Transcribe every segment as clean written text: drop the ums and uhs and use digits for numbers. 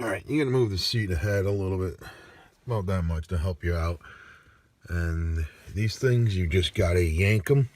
Alright, you're going to move the seat ahead a little bit, about that much to help you out. And these things, you just got to yank them.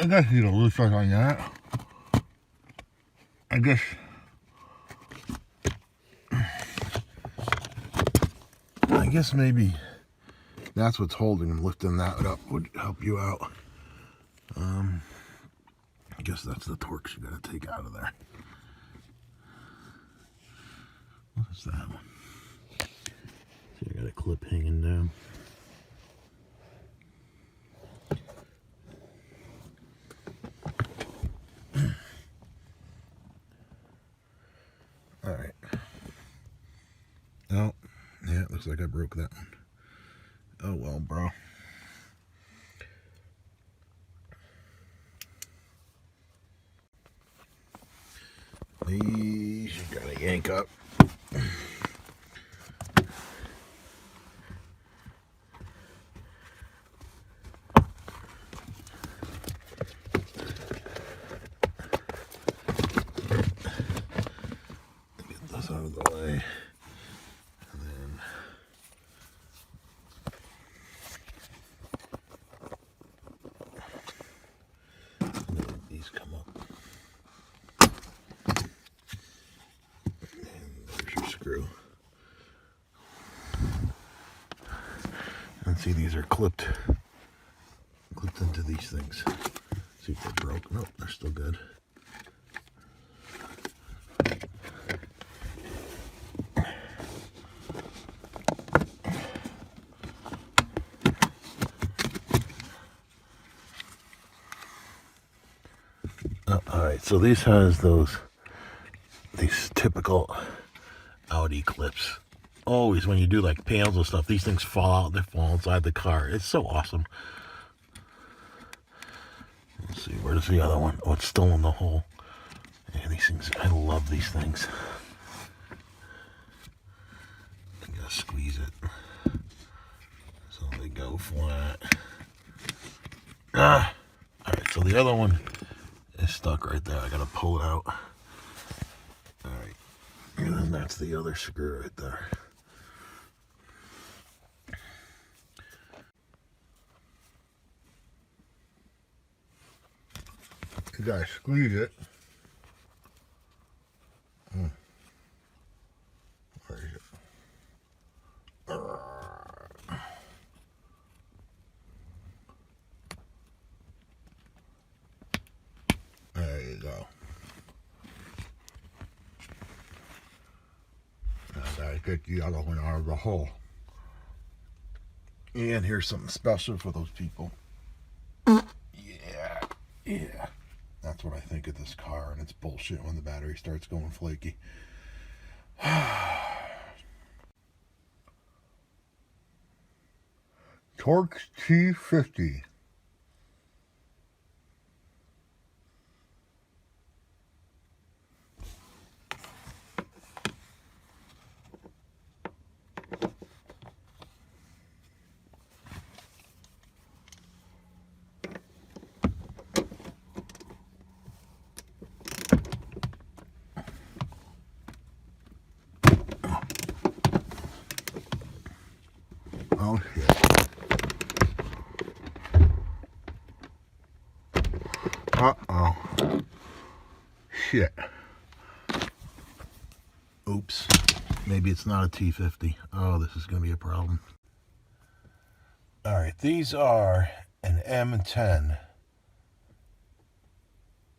I guess you need a loose right on that. I guess maybe that's what's holding him. Lifting that up would help you out. I guess that's the Torx you got to take out of there. What is that one? See, I got a clip hanging down. Alright. Oh, yeah, it looks like I broke that one. Oh well, bro. These you gotta yank up. Get this out of the way. And then these come up. Screw. And see, these are clipped into these things. See if they're broke. Nope, they're still good. Oh, all right, so these has these typical Audi clips. Always when you do like panels and stuff, these things fall out, they fall inside the car. It's so awesome. Let's see, where's the other one? Oh, it's still in the hole. Yeah, these things, I love these things. I gotta squeeze it so they go flat. Alright, so the other one is stuck right there. I gotta pull it out. Alright. And then that's the other screw right there. You gotta squeeze it. Where is it? There you go. Now I gotta get the other one out of the hole. And here's something special for those people. Yeah. That's what I think of this car, and it's bullshit when the battery starts going flaky. TORX T50. Oh shit. Uh-oh. Shit. Oops. Maybe it's not a T50. Oh, this is going to be a problem. Alright, these are an M10.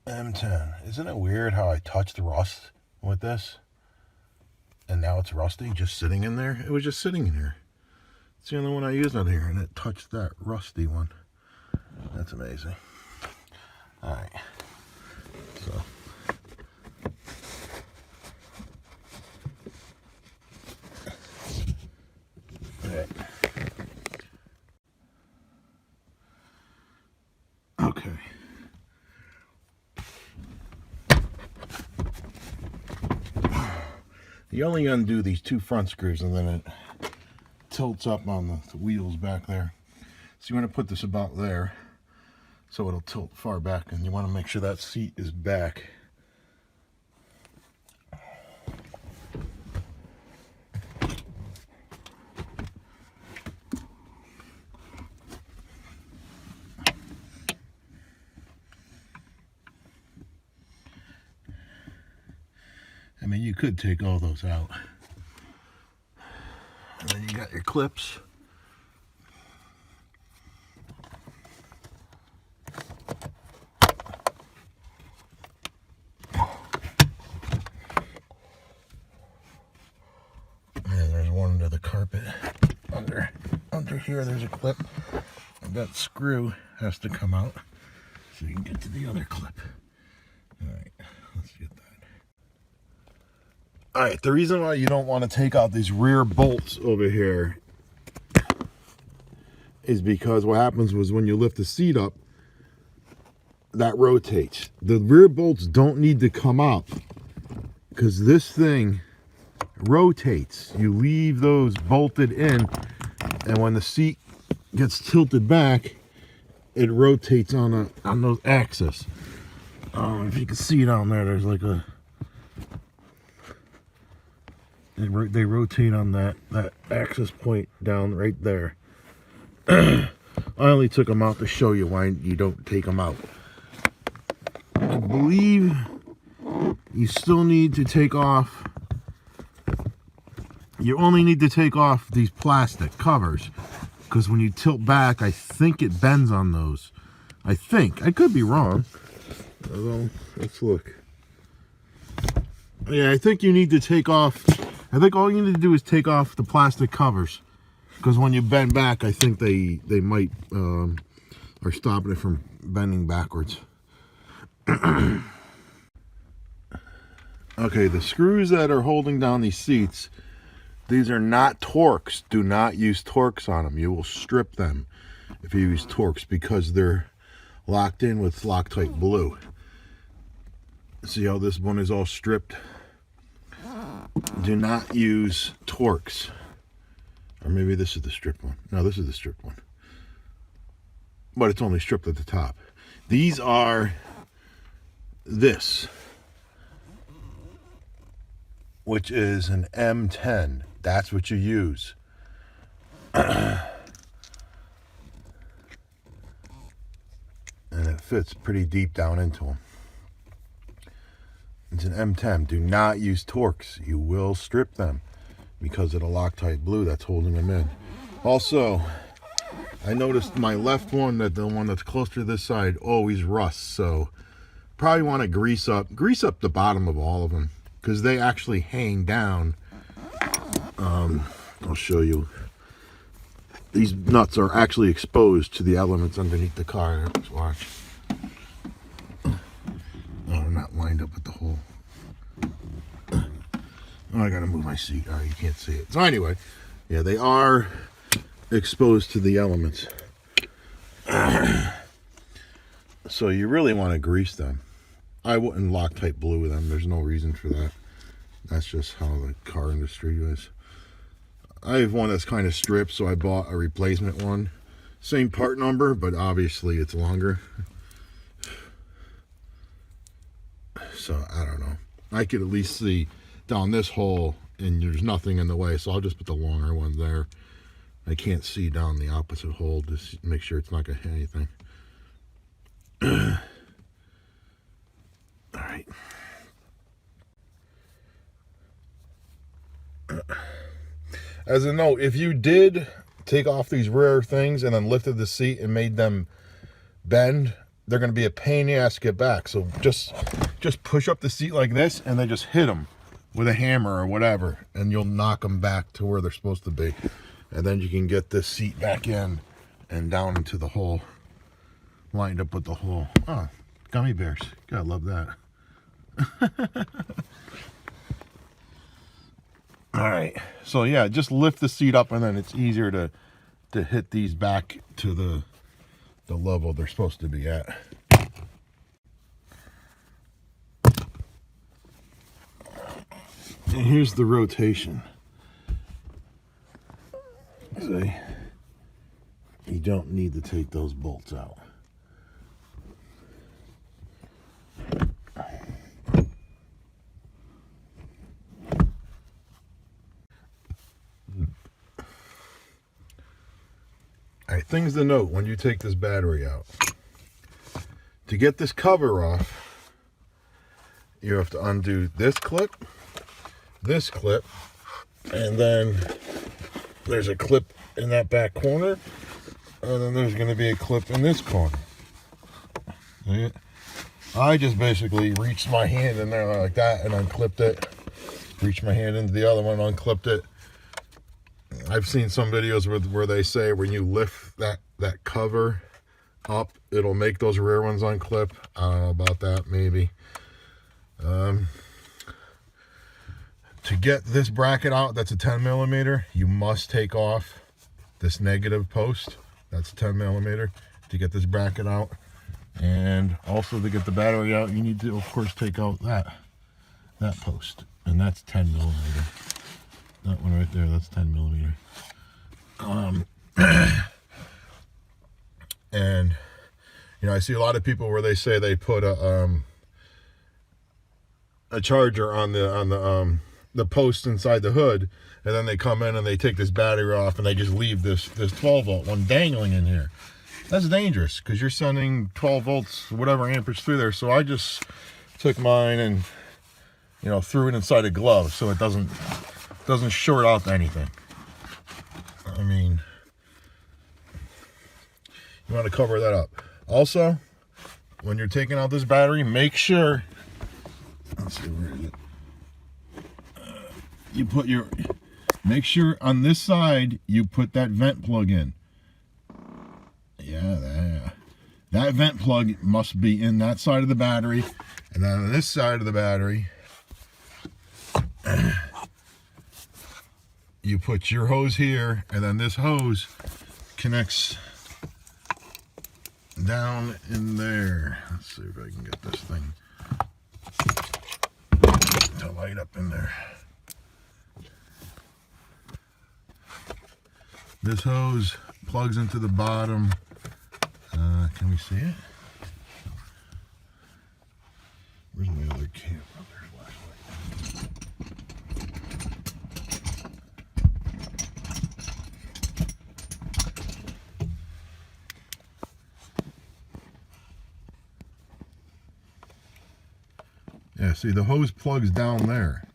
M10. Isn't it weird how I touched rust with this? And now it's rusty, just sitting in there? It was just sitting in here. It's the only one I use out here, and it touched that rusty one. That's amazing. Alright. So. You only undo these 2 front screws and then it tilts up on the wheels back there. So you want to put this about there so it'll tilt far back, and you want to make sure that seat is back. I mean, you could take all those out. And then you got your clips. And there's one under the carpet. Under here, there's a clip. And that screw has to come out so you can get to the other clip. All right, let's get that. All right, the reason why you don't want to take out these rear bolts over here is because what happens was when you lift the seat up, that rotates. The rear bolts don't need to come out because this thing rotates. You leave those bolted in, and when the seat gets tilted back, it rotates on those axis. If you can see down there, there's like a they rotate on that axis point down right there. I only took them out to show you why you don't take them out. I believe you still need to take off. You only need to take off these plastic covers, because when you tilt back, I think it bends on those. I think. I could be wrong. Although, let's look. Yeah, I think you need to take off. I think all you need to do is take off the plastic covers, because when you bend back, I think they might are stopping it from bending backwards. Okay, the screws that are holding down these seats, these are not TORX. Do not use TORX on them. You will strip them if you use TORX, because they're locked in with Loctite blue. See how this one is all stripped? Do not use TORX. Or maybe this is the stripped one. No, this is the stripped one. But it's only stripped at the top. These are this, which is an M10. That's what you use. And it fits pretty deep down into them. It's an M10. Do not use TORX. You will strip them because of the Loctite blue that's holding them in. Also, I noticed my left one, that the one that's closer to this side, always rusts. So probably want to grease up the bottom of all of them, because they actually hang down. I'll show you. These nuts are actually exposed to the elements underneath the car. Let's watch. Oh, they're not lined up with the hole. Oh, I gotta move my seat. All right, you can't see it. So anyway, yeah, they are exposed to the elements. So you really want to grease them. I wouldn't Loctite blue them. There's no reason for that. That's just how the car industry is. I have one that's kind of stripped, so I bought a replacement one. Same part number, but obviously it's longer. So I don't know. I could at least see down this hole, and there's nothing in the way, so I'll just put the longer one there. I can't see down the opposite hole to make sure it's not going to hit anything. All right. As a note, if you did take off these rear things and then lifted the seat and made them bend, they're going to be a pain in the ass to get back. So just push up the seat like this and then just hit them with a hammer or whatever, and you'll knock them back to where they're supposed to be. And then you can get this seat back in and down into the hole, lined up with the hole. Oh, gummy bears. Gotta love that. All right, so yeah, just lift the seat up, and then it's easier to hit these back to the level they're supposed to be at. And here's the rotation. See? You don't need to take those bolts out. Alright, things to note when you take this battery out. To get this cover off, you have to undo this clip, and then there's a clip in that back corner, and then there's going to be a clip in this corner. See it? I just basically reached my hand in there like that and unclipped it. Reached my hand into the other one, unclipped it. I've seen some videos where they say when you lift that cover up, it'll make those rear ones unclip. I don't know about that, maybe. To get this bracket out, that's a 10 millimeter, you must take off this negative post. That's a 10 millimeter to get this bracket out. And also to get the battery out, you need to, of course, take out that post. And that's 10 millimeter. That one right there, that's 10 millimeter. And, you know, I see a lot of people where they say they put a charger on the post inside the hood, and then they come in and they take this battery off and they just leave this 12 volt one dangling in here. That's dangerous because you're sending 12 volts, whatever amperage through there. So I just took mine and, you know, threw it inside a glove so it doesn't short out anything. I mean, you want to cover that up. Also, when you're taking out this battery, make sure, let's see, where is it? Make sure on this side you put that vent plug in. Yeah, that vent plug must be in that side of the battery, and then on this side of the battery, you put your hose here, and then this hose connects down in there. Let's see if I can get this thing to light up in there. This hose plugs into the bottom. Can we see it? Where's my other camera? Yeah, see, the hose plugs down there.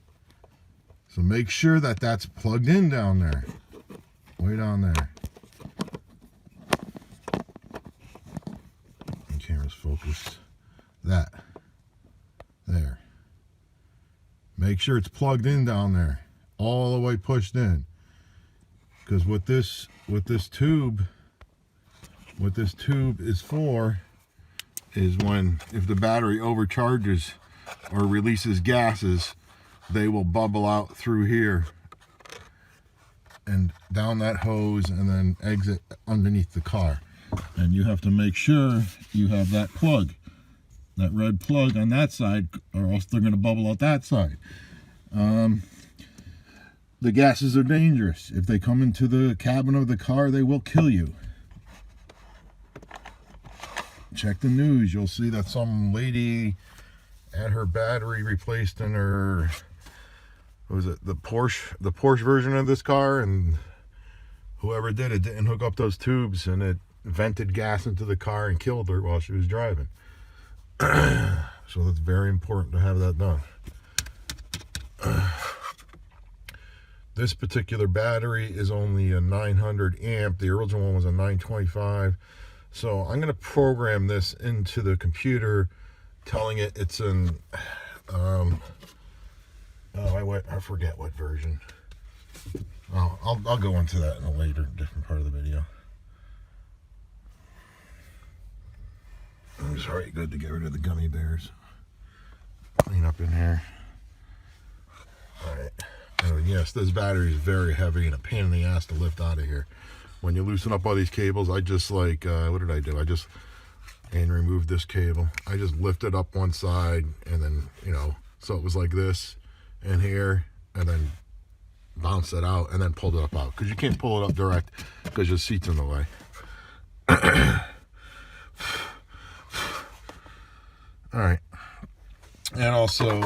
So make sure that that's plugged in down there. Way down there. The camera's focused. That. There. Make sure it's plugged in down there. All the way pushed in. Because what this tube is for is when, if the battery overcharges or releases gases, they will bubble out through here and down that hose and then exit underneath the car. And you have to make sure you have that plug, that red plug on that side, or else they're going to bubble out that side. The gases are dangerous. If they come into the cabin of the car, they will kill you. Check the news. You'll see that some lady had her battery replaced in her, what was it, the Porsche version of this car, and whoever did it didn't hook up those tubes, and it vented gas into the car and killed her while she was driving. So that's very important to have that done. This particular battery is only a 900 amp. The original one was a 925. So I'm going to program this into the computer, telling it it's an I forget what version. I'll go into that in a later different part of the video. It's already good to get rid of the gummy bears. Clean up in here. Alright. Oh, yes, this battery is very heavy and a pain in the ass to lift out of here. When you loosen up all these cables, I just like, what did I do? And removed this cable. I just lifted up one side and then, you know, so it was like this in here, and then bounce it out and then pulled it up out, because you can't pull it up direct because your seat's in the way. All right, and also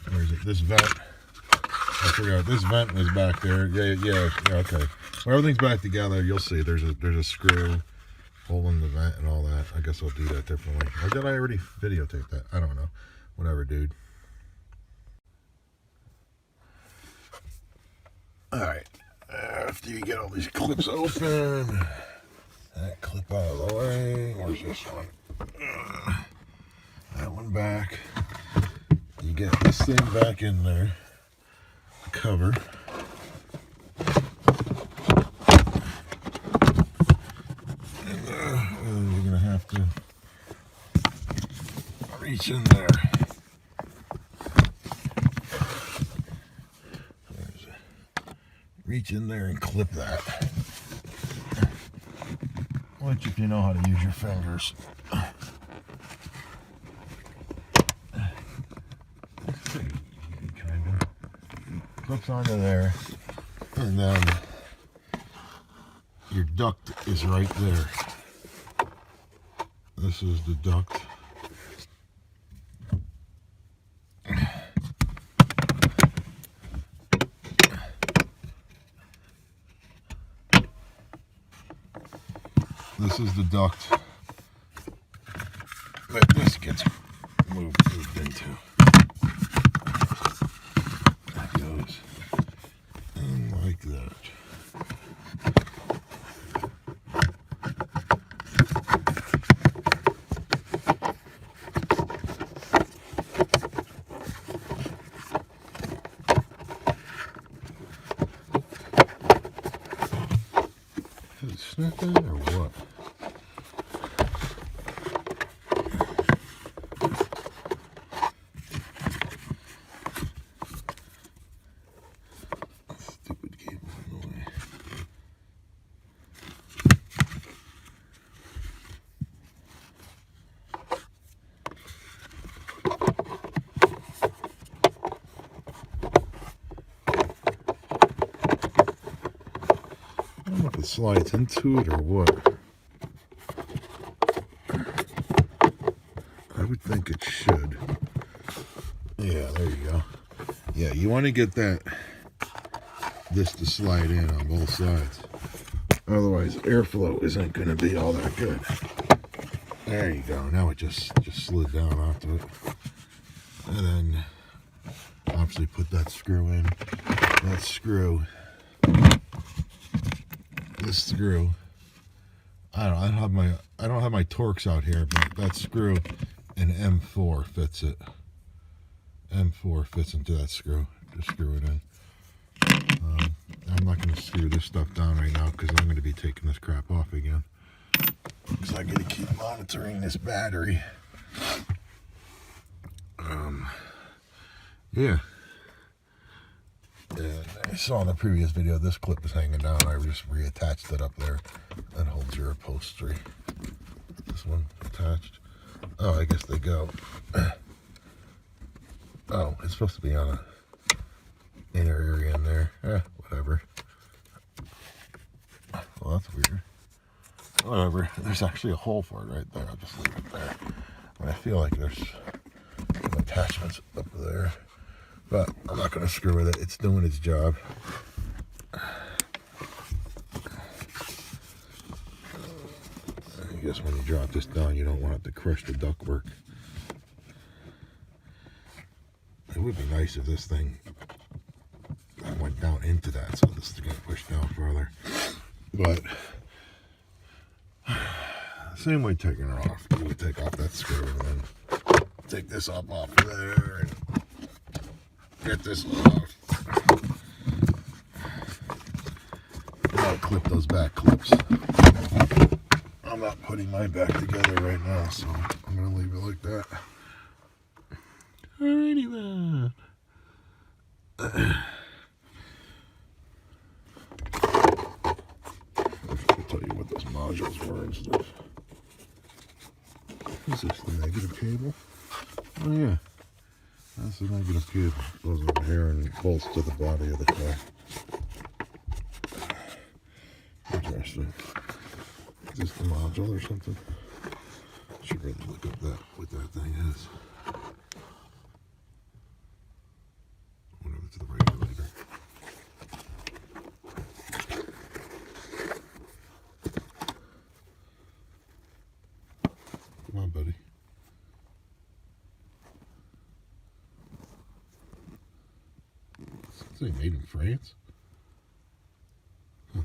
where is it? This vent, I forgot, this vent was back there. Yeah, okay, when everything's back together, you'll see there's a screw holding the vent and all that. I guess I'll do that differently, or did I already videotape that? I don't know, whatever, dude. All right, after you get all these clips open, that clip out of the way, where's this one? That one back. You get this thing back in there, the cover. And you're gonna have to reach in there. Reach in there and clip that. Which, if you know how to use your fingers, it's pretty easy, kind of. Clips onto there, and then your duct is right there. This is the duct. This is the duct that this gets moved into. That goes in like that. Is it sniffing or what? Stupid cable's in the way. I don't know if it slides into it or what. I would think it should. Yeah, there you go. Yeah, you want to get this to slide in on both sides. Otherwise, airflow isn't going to be all that good. There you go. Now it just slid down onto it. And then obviously put that screw in. That screw. This screw. I don't have my TORX out here, but that screw in M4 fits it. M4 fits into that screw. Just screw it in. I'm not going to screw this stuff down right now because I'm going to be taking this crap off again. Because I got to keep monitoring this battery. Yeah. And I saw in the previous video this clip was hanging down. I just reattached it up there. That holds your upholstery. This one attached. Oh, I guess they go. Oh, it's supposed to be on a inner area in there. Whatever. Well, that's weird. Whatever. There's actually a hole for it right there. I'll just leave it there. But I feel like there's some attachments up there. But I'm not going to screw with it. It's doing its job. I guess when you drop this down, you don't want it to crush the ductwork. It would be nice if this thing went down into that, so this is going to push down further. But same way taking her off. You would take off that screw and then take this up off of there and get this off. I'll clip those back clips. I'm not putting mine back together right now, so I'm going to leave it like that. Alrighty then. I'll tell you what those modules were and stuff. Is this the negative cable? Oh yeah. That's the negative cube. Goes over here and bolts to the body of the car. Interesting. Is this the module or something? Should really look up that what that thing is. I wonder if it's the regulator. Come on, buddy. Is it made in France? Huh.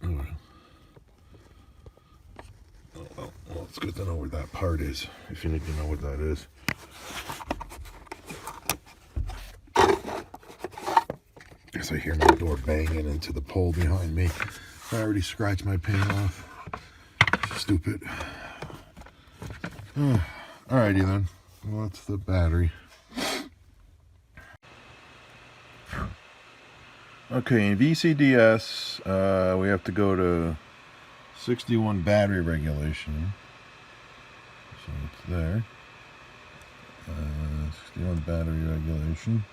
Oh well. Well, it's good to know where that part is, if you need to know what that is. As I hear my door banging into the pole behind me. I already scratched my paint off. Stupid. Alrighty then. Well, that's the battery. Okay, in VCDS, we have to go to 61 battery regulation. So it's there. 61 battery regulation.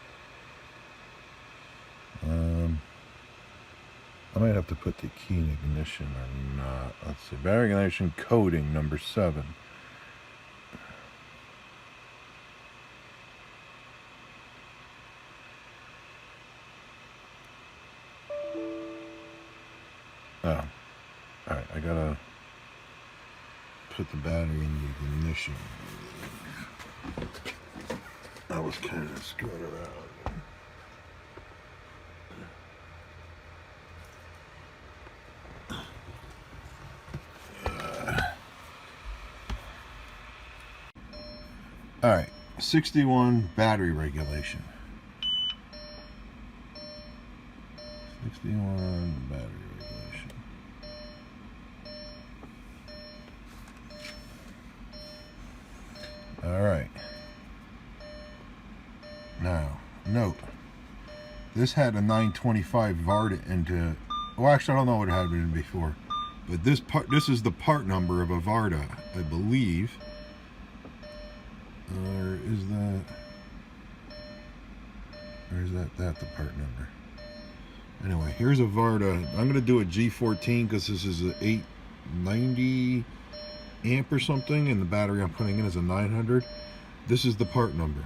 I might have to put the key in ignition or not. Let's see. Battery regulation coding number 7. Oh. Alright, I gotta put the battery in the ignition. I was kind of screwing around. Alright, 61 battery regulation. 61 battery regulation. Alright. Now, note. This had a 925 Varda into... Well, actually, I don't know what it had been before. But this is the part number of a Varda, I believe. Or is that... Or is that the part number? Anyway, here's a Varda. I'm going to do a G14 because this is an 890 amp or something, and the battery I'm putting in is a 900. This is the part number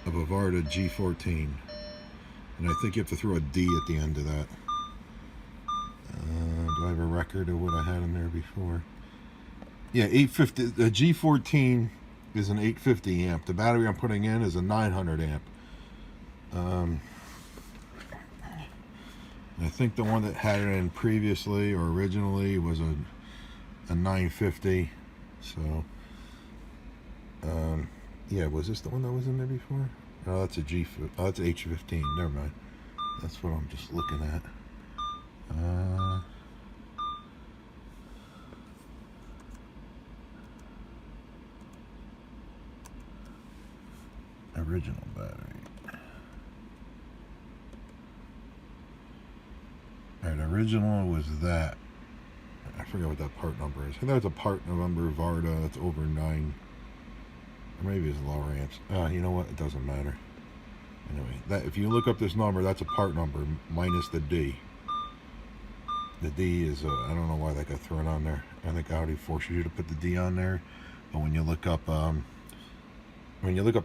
of a Varda G14. And I think you have to throw a D at the end of that. Do I have a record of what I had in there before? Yeah, 850. The G14 is an 850 amp. The battery I'm putting in is a 900 amp. I think the one that had it in previously or originally was a 950. So, yeah, was this the one that was in there before? Oh, that's a that's H15. Never mind. That's what I'm just looking at. Original battery. Alright, original was that. I forget what that part number is. I think that's a part number Varda that's over 9. Or maybe it's lower amps. You know what? It doesn't matter. Anyway, that if you look up this number, that's a part number minus the D. The D is, I don't know why that got thrown on there. I think Audi forces you to put the D on there. But when you look up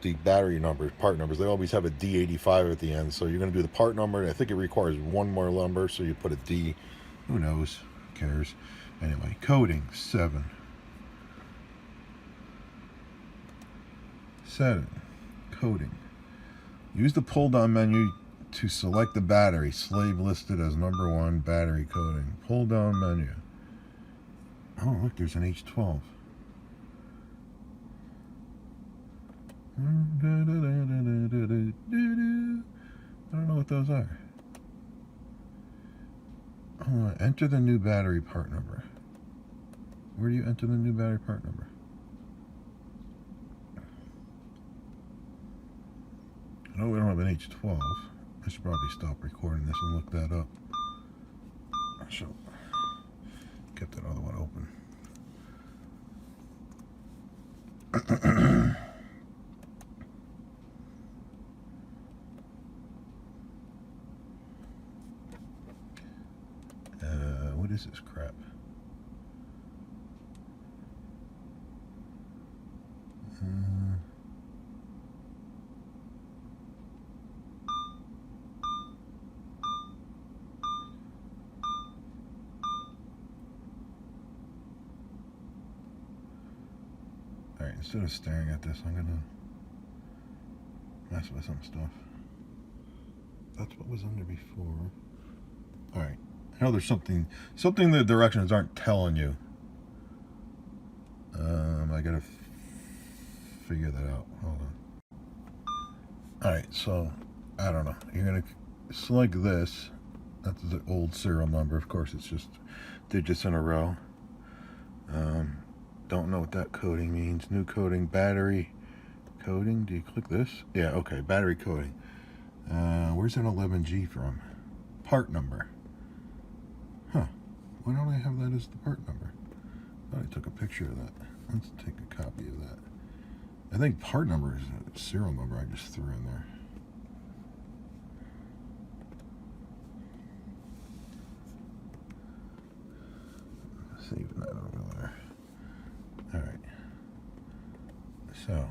the battery numbers, part numbers, they always have a D85 at the end. So you're going to do the part number. I think it requires one more number, so you put a D. Who knows? Who cares? Anyway, coding 7. 7. Coding. Use the pull down menu to select the battery. Slave listed as number 1. Battery coding. Pull down menu. Oh, look, there's an H12. I don't know what those are. Enter the new battery part number. Where do you enter the new battery part number? No, we don't have an H12. I should probably stop recording this and look that up. I should kept that other one open. What is this crap? Alright, instead of staring at this, I'm gonna mess with some stuff. That's what was under before. Alright. I know there's something the directions aren't telling you. I gotta figure that out. Hold on. Alright, so I don't know. You're gonna select this. That's the old serial number. Of course, it's just digits in a row. Don't know what that coding means. New coding, battery coding. Do you click this? Yeah, okay, battery coding. Where's that 11G from? Part number. Huh. Why don't I have that as the part number? I thought I took a picture of that. Let's take a copy of that. I think part number is a serial number I just threw in there. Saving that over there. Alright. So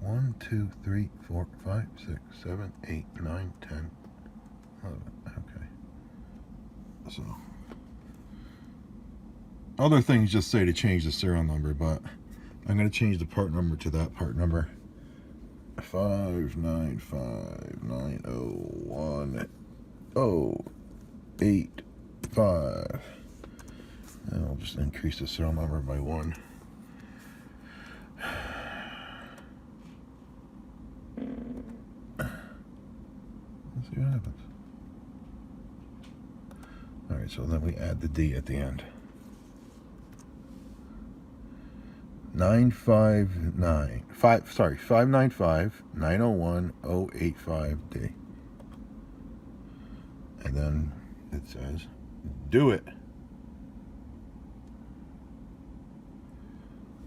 1, 2, 3, 4, 5, 6, 7, 8, 9, 10, 11. Okay. So other things just say to change the serial number, but I'm going to change the part number to that part number. 595901085. And I'll just increase the serial number by 1. Let's see what happens. Alright, so then we add the D at the end. 595901085D. And then it says, do it.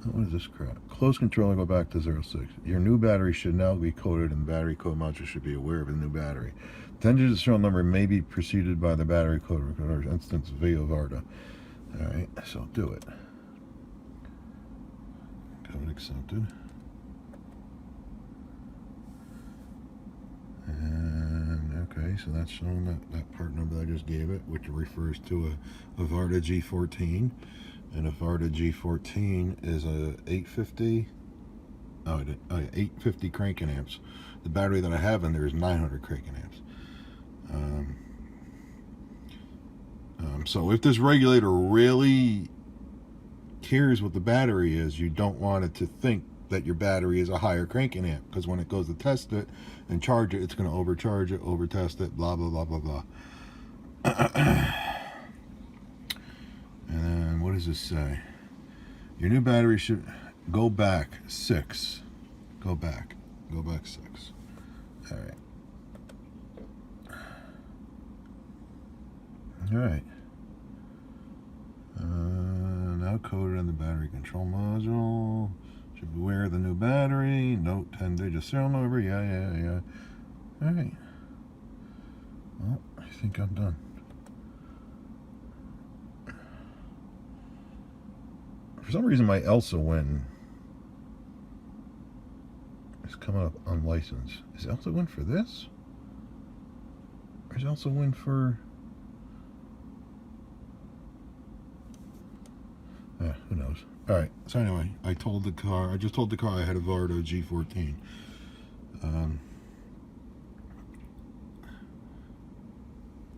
What is this crap? Close control and go back to 06. Your new battery should now be coded, and the battery code module should be aware of the new battery. 10-digit serial number may be preceded by the battery code recorder, instance via Varda. Alright, so do it. Code accepted. And okay, so that's showing that part number that I just gave it, which refers to a Varda G14. And a Varda G14 is a 850. Oh, 850 cranking amps. The battery that I have in there is 900 cranking amps. So if this regulator really cares what the battery is, you don't want it to think that your battery is a higher cranking amp, because when it goes to test it and charge it, it's going to overcharge it, overtest it, blah blah blah blah blah. And then what does this say? Your new battery should go back 6. Go back 6. All right. All right. Now coded in the battery control module. Should be aware of the new battery. Note 10-digit serial number. Yeah. All right. Well, I think I'm done. For some reason, my Elsa win is coming up unlicensed. Is Elsa win for this? Or is Elsa win for... Yeah, who knows? Alright, so anyway, I just told the car I had a Varda G14.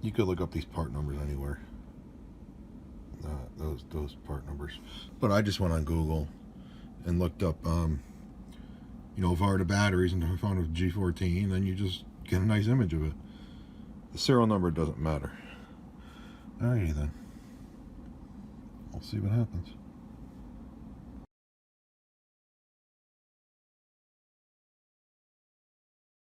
You could look up these part numbers anywhere. Those part numbers. But I just went on Google and looked up, Varda batteries, and I found a G14, and you just get a nice image of it. The serial number doesn't matter. Alrighty then. We'll see what happens.